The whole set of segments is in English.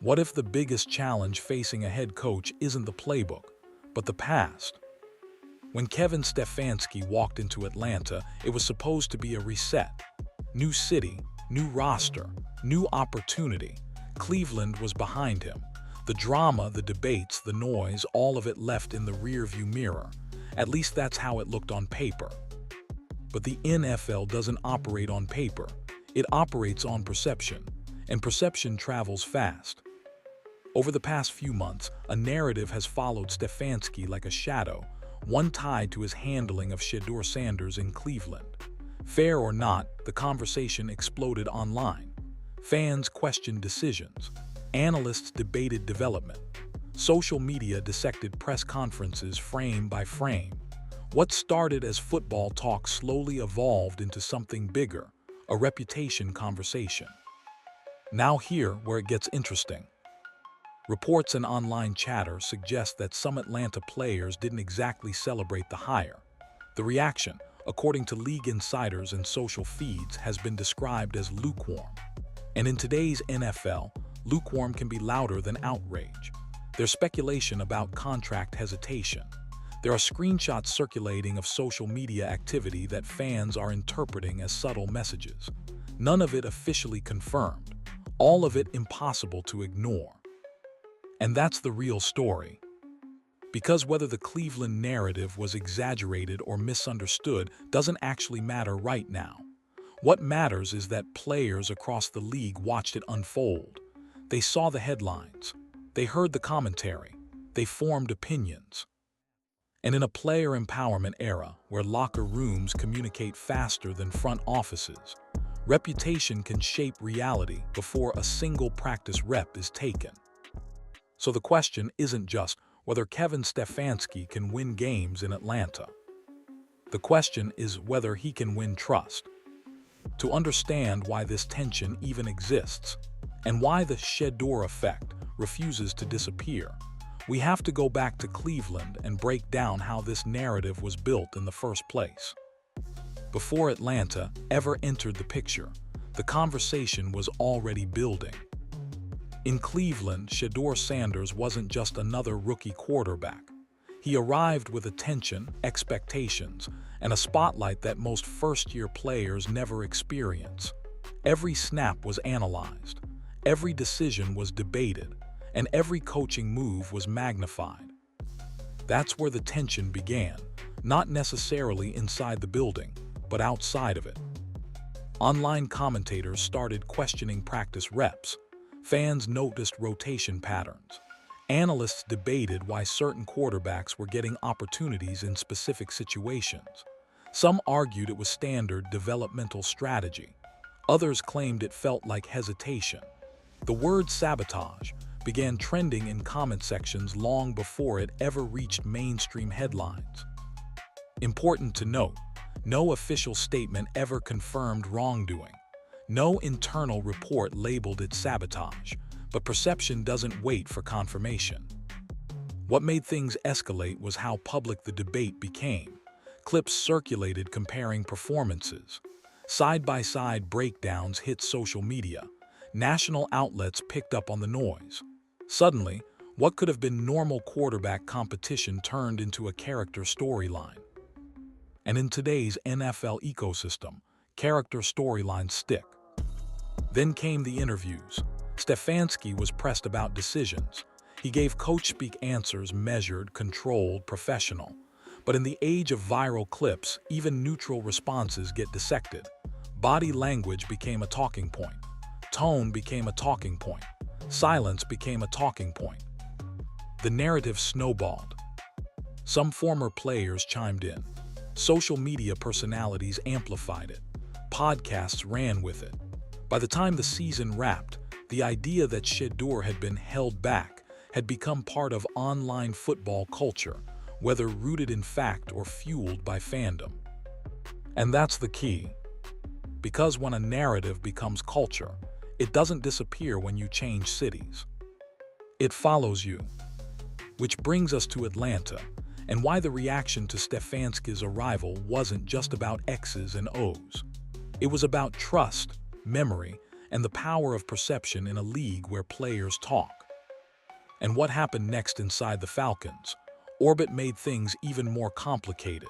What if the biggest challenge facing a head coach isn't the playbook, but the past? When Kevin Stefanski walked into Atlanta, it was supposed to be a reset. New city, new roster, new opportunity. Cleveland was behind him. The drama, the debates, the noise, all of it left in the rearview mirror. At least that's how it looked on paper. But the NFL doesn't operate on paper. It operates on perception, and perception travels fast. Over the past few months, a narrative has followed Stefanski like a shadow, one tied to his handling of Shedeur Sanders in Cleveland. Fair or not, the conversation exploded online. Fans questioned decisions. Analysts debated development. Social media dissected press conferences frame by frame. What started as football talk slowly evolved into something bigger, a reputation conversation. Now here where it gets interesting. Reports and online chatter suggest that some Atlanta players didn't exactly celebrate the hire. The reaction, according to league insiders and social feeds, has been described as lukewarm. And in today's NFL, lukewarm can be louder than outrage. There's speculation about contract hesitation. There are screenshots circulating of social media activity that fans are interpreting as subtle messages. None of it officially confirmed. All of it impossible to ignore. And that's the real story. Because whether the Cleveland narrative was exaggerated or misunderstood doesn't actually matter right now. What matters is that players across the league watched it unfold. They saw the headlines. They heard the commentary. They formed opinions. And in a player empowerment era where locker rooms communicate faster than front offices, reputation can shape reality before a single practice rep is taken. So the question isn't just whether Kevin Stefanski can win games in Atlanta. The question is whether he can win trust. To understand why this tension even exists, and why the Shedeur effect refuses to disappear, we have to go back to Cleveland and break down how this narrative was built in the first place. Before Atlanta ever entered the picture, the conversation was already building. In Cleveland, Shedeur Sanders wasn't just another rookie quarterback. He arrived with attention, expectations, and a spotlight that most first-year players never experience. Every snap was analyzed, every decision was debated, and every coaching move was magnified. That's where the tension began, not necessarily inside the building, but outside of it. Online commentators started questioning practice reps. Fans noticed rotation patterns. Analysts debated why certain quarterbacks were getting opportunities in specific situations. Some argued it was standard developmental strategy. Others claimed it felt like hesitation. The word sabotage began trending in comment sections long before it ever reached mainstream headlines. Important to note, no official statement ever confirmed wrongdoing. No internal report labeled it sabotage, but perception doesn't wait for confirmation. What made things escalate was how public the debate became. Clips circulated comparing performances. Side-by-side breakdowns hit social media. National outlets picked up on the noise. Suddenly, what could have been normal quarterback competition turned into a character storyline. And in today's NFL ecosystem, character storylines stick. Then came the interviews. Stefanski was pressed about decisions. He gave coach-speak answers measured, controlled, professional. But in the age of viral clips, even neutral responses get dissected. Body language became a talking point. Tone became a talking point. Silence became a talking point. The narrative snowballed. Some former players chimed in. Social media personalities amplified it. Podcasts ran with it. By the time the season wrapped, the idea that Shedeur had been held back had become part of online football culture, whether rooted in fact or fueled by fandom. And that's the key. Because when a narrative becomes culture, it doesn't disappear when you change cities. It follows you. Which brings us to Atlanta, and why the reaction to Stefanski's arrival wasn't just about X's and O's. It was about trust, memory, and the power of perception in a league where players talk. And what happened next inside the Falcons? Orbit made things even more complicated.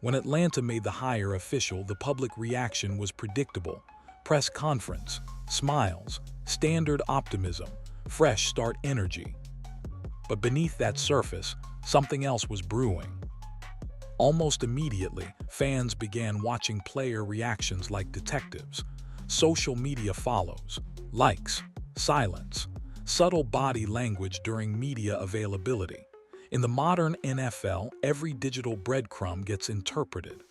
When Atlanta made the hire official, the public reaction was predictable. Press conference, smiles, standard optimism, fresh start energy. But beneath that surface, something else was brewing. Almost immediately, fans began watching player reactions like detectives. Social media follows, likes, silence, subtle body language during media availability. In the modern NFL, every digital breadcrumb gets interpreted.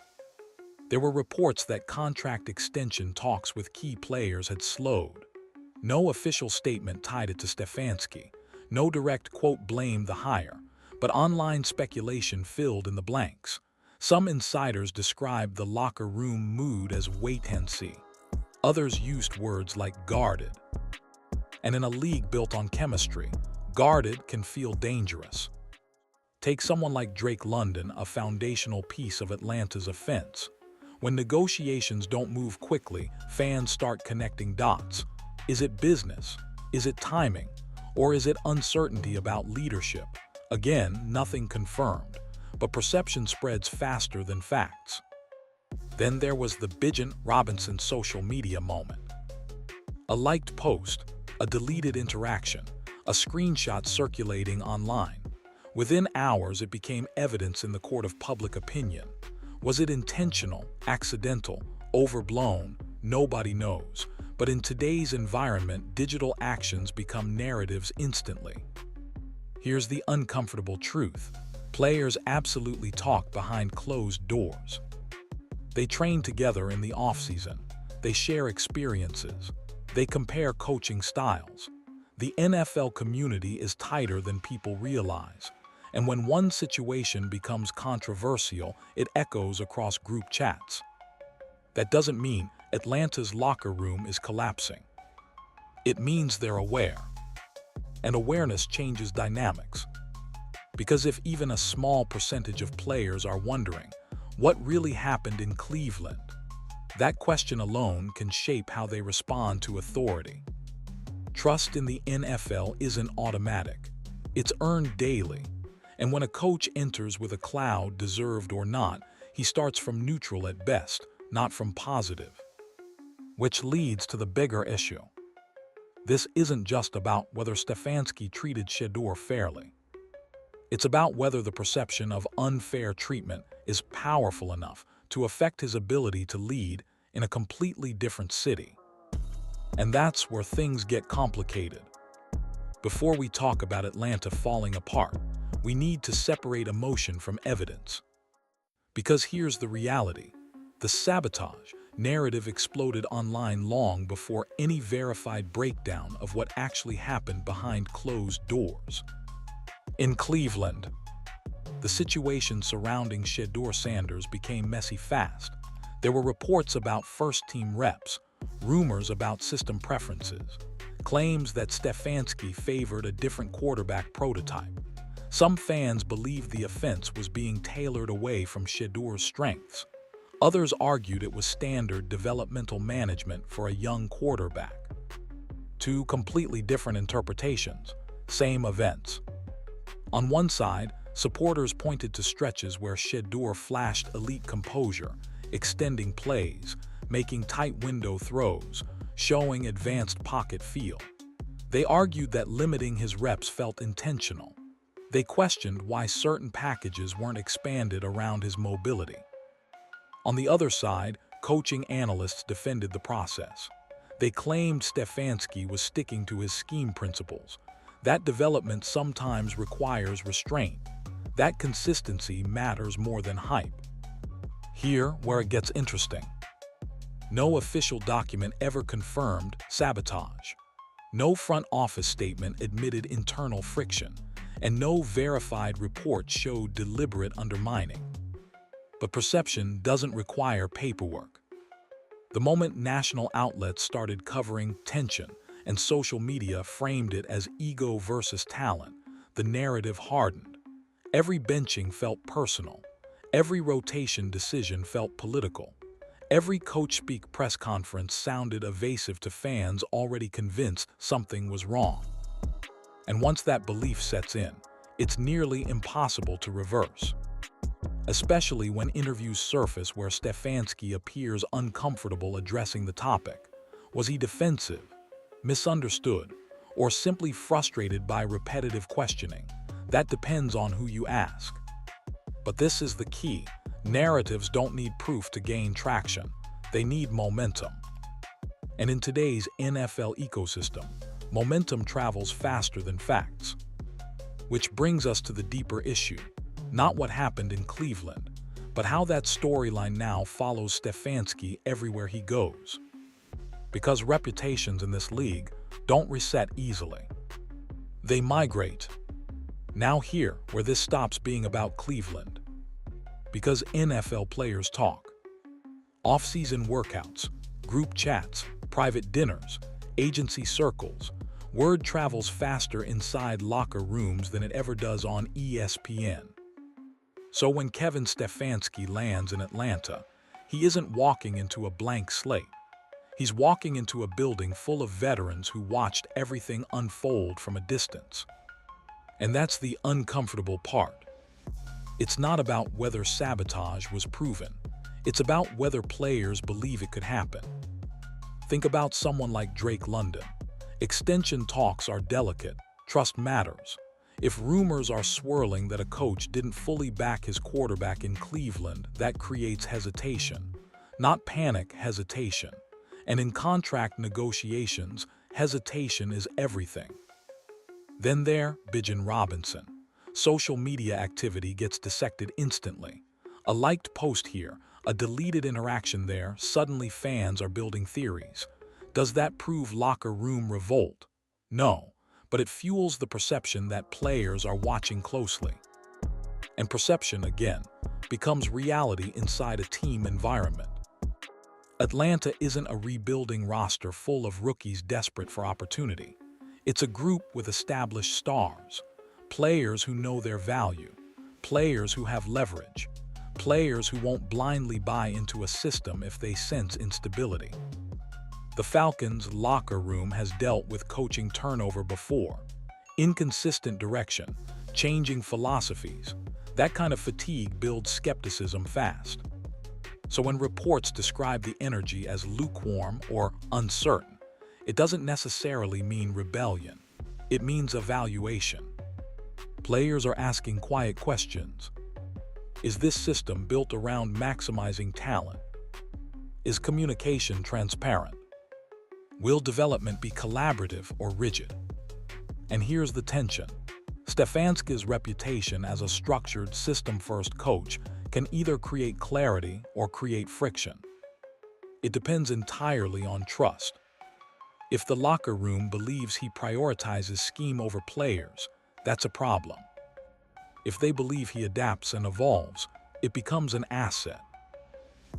There were reports that contract extension talks with key players had slowed. No official statement tied it to Stefanski. No direct quote blamed the hire, but online speculation filled in the blanks. Some insiders described the locker room mood as wait-and-see. Others used words like guarded. And in a league built on chemistry, guarded can feel dangerous. Take someone like Drake London, a foundational piece of Atlanta's offense. When negotiations don't move quickly, fans start connecting dots. Is it business? Is it timing? Or is it uncertainty about leadership? Again, nothing confirmed, but perception spreads faster than facts. Then there was the Bijan Robinson social media moment. A liked post, a deleted interaction, a screenshot circulating online. Within hours, it became evidence in the court of public opinion. Was it intentional, accidental, overblown? Nobody knows. But in today's environment, digital actions become narratives instantly. Here's the uncomfortable truth. Players absolutely talk behind closed doors. They train together in the off-season. They share experiences. They compare coaching styles. The NFL community is tighter than people realize. And when one situation becomes controversial, it echoes across group chats. That doesn't mean Atlanta's locker room is collapsing. It means they're aware. And awareness changes dynamics. Because if even a small percentage of players are wondering, what really happened in Cleveland? That question alone can shape how they respond to authority. Trust in the NFL isn't automatic. It's earned daily. And when a coach enters with a cloud, deserved or not, he starts from neutral at best, not from positive. Which leads to the bigger issue. This isn't just about whether Stefanski treated Shedeur fairly. It's about whether the perception of unfair treatment is powerful enough to affect his ability to lead in a completely different city. And that's where things get complicated. Before we talk about Atlanta falling apart, we need to separate emotion from evidence. Because here's the reality. The sabotage narrative exploded online long before any verified breakdown of what actually happened behind closed doors. In Cleveland, the situation surrounding Shedeur Sanders became messy fast. There were reports about first-team reps, rumors about system preferences, claims that Stefanski favored a different quarterback prototype. Some fans believed the offense was being tailored away from Shedeur's strengths. Others argued it was standard developmental management for a young quarterback. Two completely different interpretations, same events. On one side, supporters pointed to stretches where Shedeur flashed elite composure, extending plays, making tight window throws, showing advanced pocket feel. They argued that limiting his reps felt intentional. They questioned why certain packages weren't expanded around his mobility. On the other side, coaching analysts defended the process. They claimed Stefanski was sticking to his scheme principles. That development sometimes requires restraint. That consistency matters more than hype. Here, where it gets interesting. No official document ever confirmed sabotage. No front office statement admitted internal friction, and no verified report showed deliberate undermining. But perception doesn't require paperwork. The moment national outlets started covering tension and social media framed it as ego versus talent, the narrative hardened. Every benching felt personal. Every rotation decision felt political. Every coach speak press conference sounded evasive to fans already convinced something was wrong. And once that belief sets in, it's nearly impossible to reverse. Especially when interviews surface where Stefanski appears uncomfortable addressing the topic. Was he defensive, misunderstood, or simply frustrated by repetitive questioning? That depends on who you ask. But this is the key. Narratives don't need proof to gain traction. They need momentum. And in today's NFL ecosystem, momentum travels faster than facts. Which brings us to the deeper issue. Not what happened in Cleveland, but how that storyline now follows Stefanski everywhere he goes. Because reputations in this league don't reset easily. They migrate. Now here, where this stops being about Cleveland. Because NFL players talk. Off-season workouts, group chats, private dinners, agency circles. Word travels faster inside locker rooms than it ever does on ESPN. So when Kevin Stefanski lands in Atlanta, he isn't walking into a blank slate. He's walking into a building full of veterans who watched everything unfold from a distance. And that's the uncomfortable part. It's not about whether sabotage was proven. It's about whether players believe it could happen. Think about someone like Drake London. Extension talks are delicate. Trust matters. If rumors are swirling that a coach didn't fully back his quarterback in Cleveland, that creates hesitation. Not panic, hesitation. And in contract negotiations, hesitation is everything. Then there, Bijan Robinson. Social media activity gets dissected instantly. A liked post here, a deleted interaction there, suddenly fans are building theories. Does that prove locker room revolt? No. But it fuels the perception that players are watching closely. And perception, again, becomes reality inside a team environment. Atlanta isn't a rebuilding roster full of rookies desperate for opportunity. It's a group with established stars, players who know their value, players who have leverage, players who won't blindly buy into a system if they sense instability. The Falcons' locker room has dealt with coaching turnover before. Inconsistent direction, changing philosophies. That kind of fatigue builds skepticism fast. So when reports describe the energy as lukewarm or uncertain, it doesn't necessarily mean rebellion. It means evaluation. Players are asking quiet questions. Is this system built around maximizing talent? Is communication transparent? Will development be collaborative or rigid? And here's the tension. Stefanski's reputation as a structured, system-first coach can either create clarity or create friction. It depends entirely on trust. If the locker room believes he prioritizes scheme over players, that's a problem. If they believe he adapts and evolves, it becomes an asset.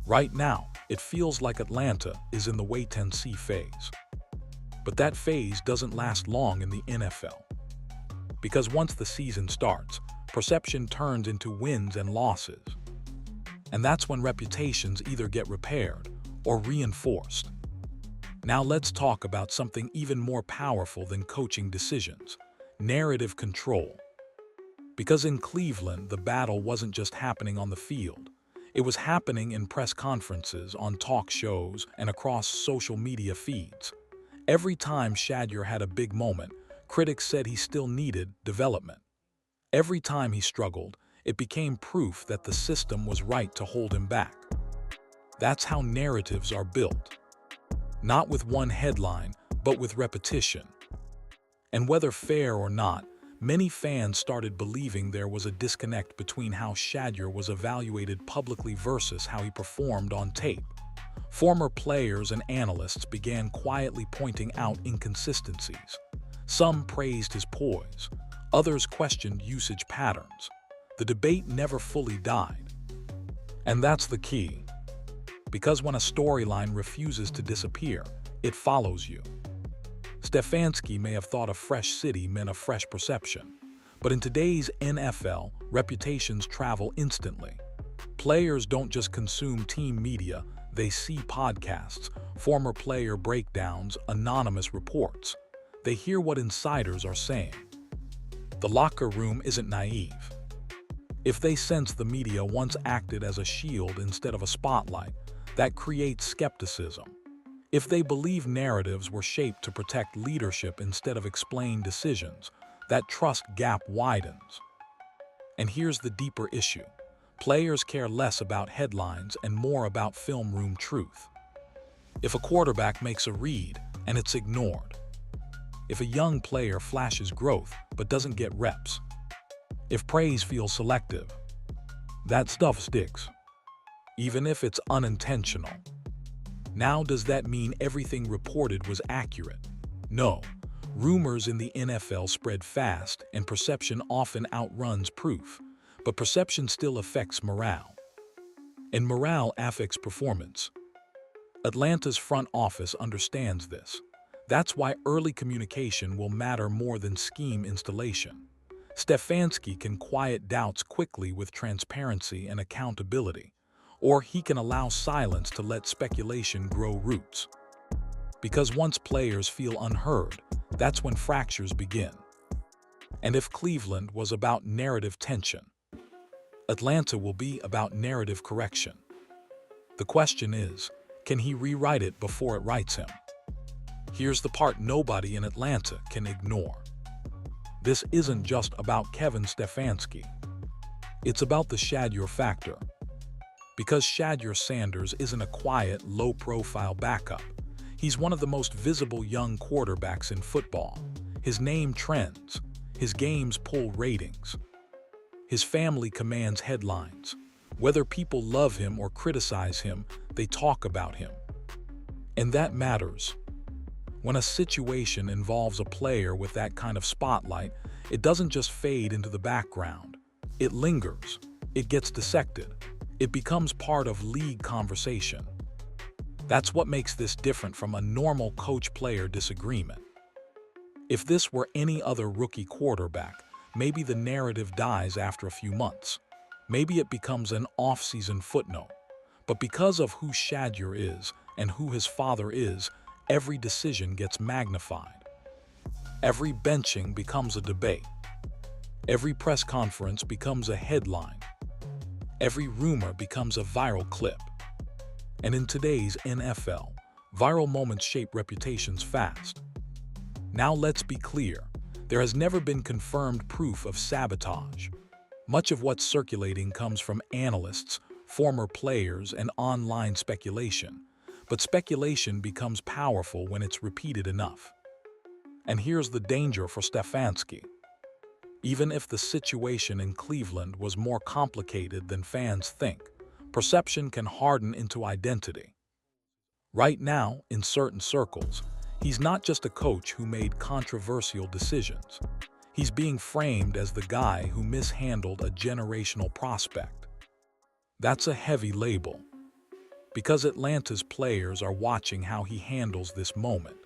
Right now, it feels like Atlanta is in the wait-and-see phase. But that phase doesn't last long in the NFL. Because once the season starts, perception turns into wins and losses. And that's when reputations either get repaired or reinforced. Now let's talk about something even more powerful than coaching decisions: narrative control. Because in Cleveland, the battle wasn't just happening on the field. It was happening in press conferences, on talk shows, and across social media feeds. Every time Shedeur had a big moment, critics said he still needed development. Every time he struggled, it became proof that the system was right to hold him back. That's how narratives are built. Not with one headline, but with repetition. And whether fair or not, many fans started believing there was a disconnect between how Shedeur was evaluated publicly versus how he performed on tape. Former players and analysts began quietly pointing out inconsistencies. Some praised his poise, others questioned usage patterns. The debate never fully died. And that's the key. Because when a storyline refuses to disappear, it follows you. Stefanski may have thought a fresh city meant a fresh perception, but in today's NFL, reputations travel instantly. Players don't just consume team media, They see podcasts, former player breakdowns, anonymous reports. They hear what insiders are saying. The locker room isn't naive. If they sense the media once acted as a shield instead of a spotlight, that creates skepticism. If they believe narratives were shaped to protect leadership instead of explain decisions, that trust gap widens. And here's the deeper issue. Players care less about headlines and more about film room truth. If a quarterback makes a read and it's ignored. If a young player flashes growth but doesn't get reps. If praise feels selective. That stuff sticks, even if it's unintentional. Now, does that mean everything reported was accurate? No. Rumors in the NFL spread fast, and perception often outruns proof. But perception still affects morale. And morale affects performance. Atlanta's front office understands this. That's why early communication will matter more than scheme installation. Stefanski can quiet doubts quickly with transparency and accountability, or he can allow silence to let speculation grow roots. Because once players feel unheard, that's when fractures begin. And if Cleveland was about narrative tension, Atlanta will be about narrative correction. The question is, can he rewrite it before it writes him? Here's the part nobody in Atlanta can ignore. This isn't just about Kevin Stefanski. It's about the Shedeur factor. Because Shedeur Sanders isn't a quiet, low-profile backup. He's one of the most visible young quarterbacks in football. His name trends. His games pull ratings. His family commands headlines. Whether people love him or criticize him, they talk about him. And that matters. When a situation involves a player with that kind of spotlight, it doesn't just fade into the background. It lingers. It gets dissected. It becomes part of league conversation. That's what makes this different from a normal coach-player disagreement. If this were any other rookie quarterback, maybe the narrative dies after a few months. Maybe it becomes an off-season footnote. But because of who Shedeur is and who his father is, every decision gets magnified. Every benching becomes a debate. Every press conference becomes a headline. Every rumor becomes a viral clip. And in today's NFL, viral moments shape reputations fast. Now let's be clear, there has never been confirmed proof of sabotage. Much of what's circulating comes from analysts, former players, and online speculation. But speculation becomes powerful when it's repeated enough. And here's the danger for Stefanski. Even if the situation in Cleveland was more complicated than fans think, perception can harden into identity. Right now, in certain circles, he's not just a coach who made controversial decisions. He's being framed as the guy who mishandled a generational prospect. That's a heavy label. Because Atlanta's players are watching how he handles this moment.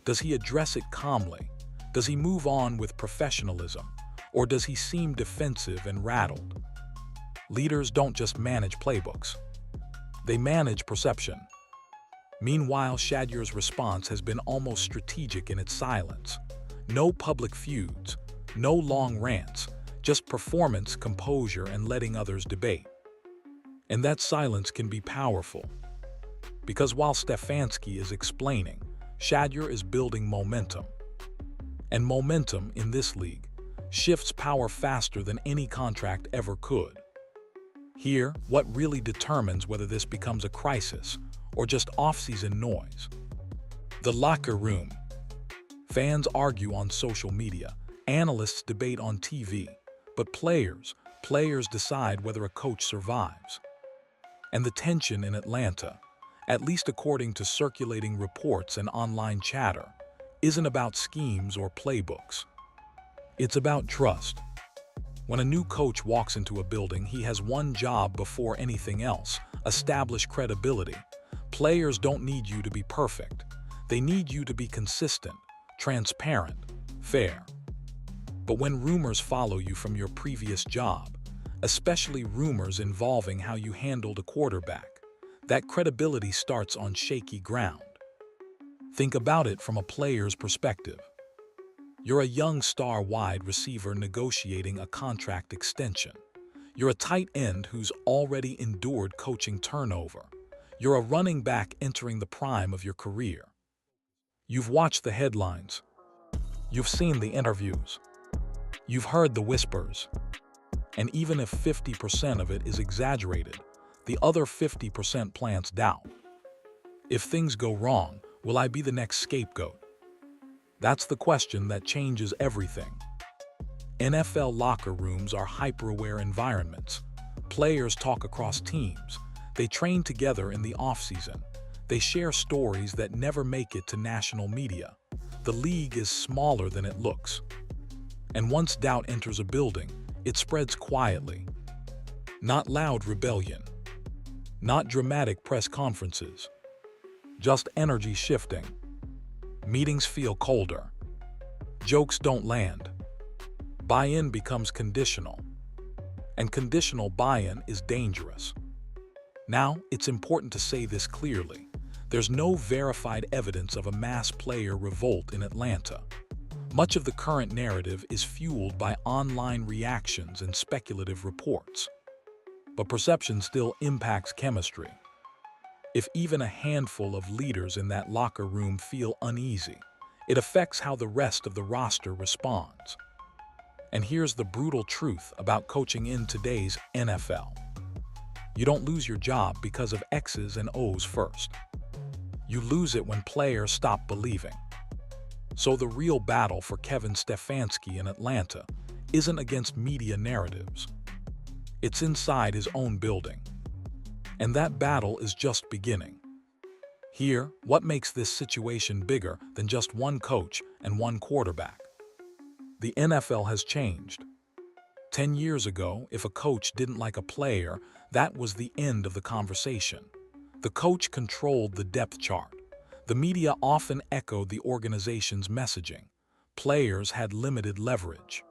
Does he address it calmly? Does he move on with professionalism? Or does he seem defensive and rattled? Leaders don't just manage playbooks. They manage perception. Meanwhile, Shedeur's response has been almost strategic in its silence. No public feuds, no long rants, just performance, composure, and letting others debate. And that silence can be powerful. Because while Stefanski is explaining, Shedeur is building momentum. And momentum in this league shifts power faster than any contract ever could. Here, what really determines whether this becomes a crisis or just off-season noise? The locker room. Fans argue on social media, analysts debate on TV, but players decide whether a coach survives. And the tension in Atlanta, at least according to circulating reports and online chatter, isn't about schemes or playbooks. It's about trust. When a new coach walks into a building, he has one job before anything else: establish credibility. Players don't need you to be perfect. They need you to be consistent, transparent, fair. But when rumors follow you from your previous job, especially rumors involving how you handled a quarterback, that credibility starts on shaky ground. Think about it from a player's perspective. You're a young star wide receiver negotiating a contract extension. You're a tight end who's already endured coaching turnover. You're a running back entering the prime of your career. You've watched the headlines. You've seen the interviews. You've heard the whispers. And even if 50% of it is exaggerated, the other 50% plants doubt. If things go wrong, will I be the next scapegoat? That's the question that changes everything. NFL locker rooms are hyper-aware environments. Players talk across teams. They train together in the off-season. They share stories that never make it to national media. The league is smaller than it looks. And once doubt enters a building, it spreads quietly. Not loud rebellion. Not dramatic press conferences. Just energy shifting. Meetings feel colder. Jokes don't land. Buy-in becomes conditional. And conditional buy-in is dangerous. Now, it's important to say this clearly. There's no verified evidence of a mass player revolt in Atlanta. Much of the current narrative is fueled by online reactions and speculative reports. But perception still impacts chemistry. If even a handful of leaders in that locker room feel uneasy, it affects how the rest of the roster responds. And here's the brutal truth about coaching in today's NFL. You don't lose your job because of X's and O's first. You lose it when players stop believing. So the real battle for Kevin Stefanski in Atlanta isn't against media narratives. It's inside his own building. And that battle is just beginning. Here, what makes this situation bigger than just one coach and one quarterback? The NFL has changed. 10 years ago, if a coach didn't like a player, that was the end of the conversation. The coach controlled the depth chart. The media often echoed the organization's messaging. Players had limited leverage.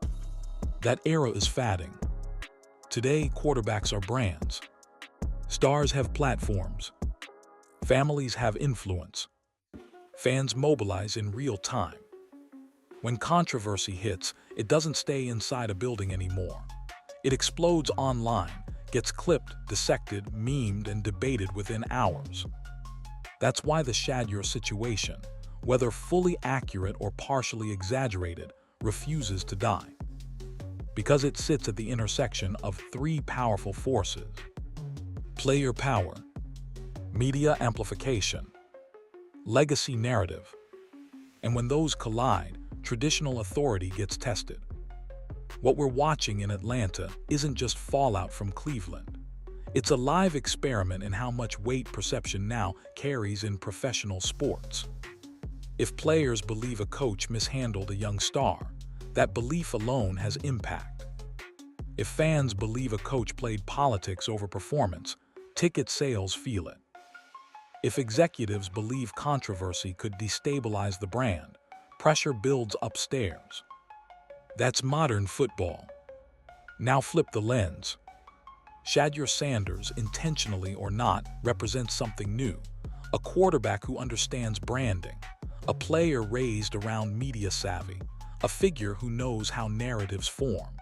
That era is fading. Today, quarterbacks are brands. Stars have platforms. Families have influence. Fans mobilize in real time. When controversy hits, it doesn't stay inside a building anymore. It explodes online, gets clipped, dissected, memed, and debated within hours. That's why the Shedeur situation, whether fully accurate or partially exaggerated, refuses to die. Because it sits at the intersection of three powerful forces: player power, media amplification, legacy narrative. And when those collide, traditional authority gets tested. What we're watching in Atlanta isn't just fallout from Cleveland. It's a live experiment in how much weight perception now carries in professional sports. If players believe a coach mishandled a young star, that belief alone has impact. If fans believe a coach played politics over performance, ticket sales feel it. If executives believe controversy could destabilize the brand, pressure builds upstairs. That's modern football. Now flip the lens. Shedeur Sanders, intentionally or not, represents something new. A quarterback who understands branding. A player raised around media savvy. A figure who knows how narratives form.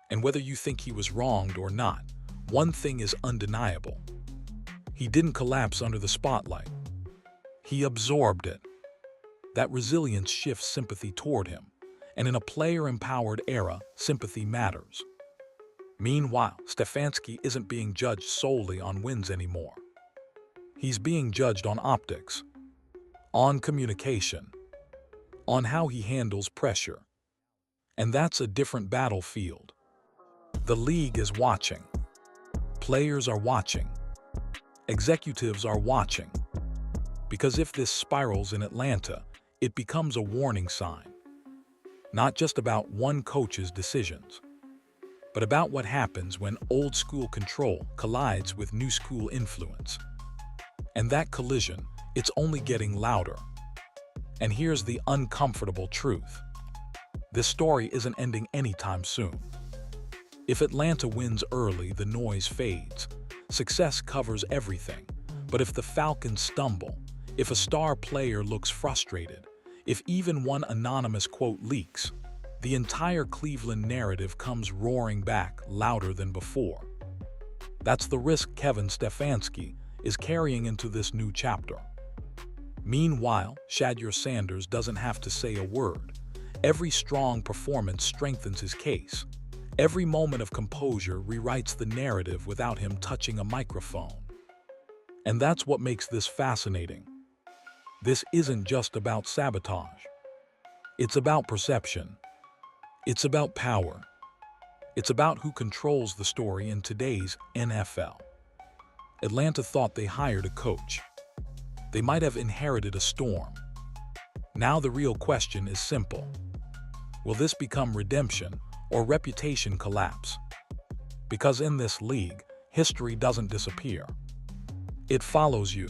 And whether you think he was wronged or not, one thing is undeniable. He didn't collapse under the spotlight. He absorbed it. That resilience shifts sympathy toward him. And in a player-empowered era, sympathy matters. Meanwhile, Stefanski isn't being judged solely on wins anymore. He's being judged on optics, on communication, on how he handles pressure. And that's a different battlefield. The league is watching. Players are watching. Executives are watching. Because if this spirals in Atlanta, it becomes a warning sign. Not just about one coach's decisions, but about what happens when old-school control collides with new-school influence. And that collision, it's only getting louder. And here's the uncomfortable truth. This story isn't ending anytime soon. If Atlanta wins early, the noise fades. Success covers everything. But if the Falcons stumble, if a star player looks frustrated, if even one anonymous quote leaks, the entire Cleveland narrative comes roaring back louder than before. That's the risk Kevin Stefanski is carrying into this new chapter. Meanwhile, Shedeur Sanders doesn't have to say a word. Every strong performance strengthens his case. Every moment of composure rewrites the narrative without him touching a microphone. And that's what makes this fascinating. This isn't just about sabotage. It's about perception. It's about power. It's about who controls the story in today's NFL. Atlanta thought they hired a coach. They might have inherited a storm. Now the real question is simple. Will this become redemption or reputation collapse? Because in this league, history doesn't disappear. It follows you.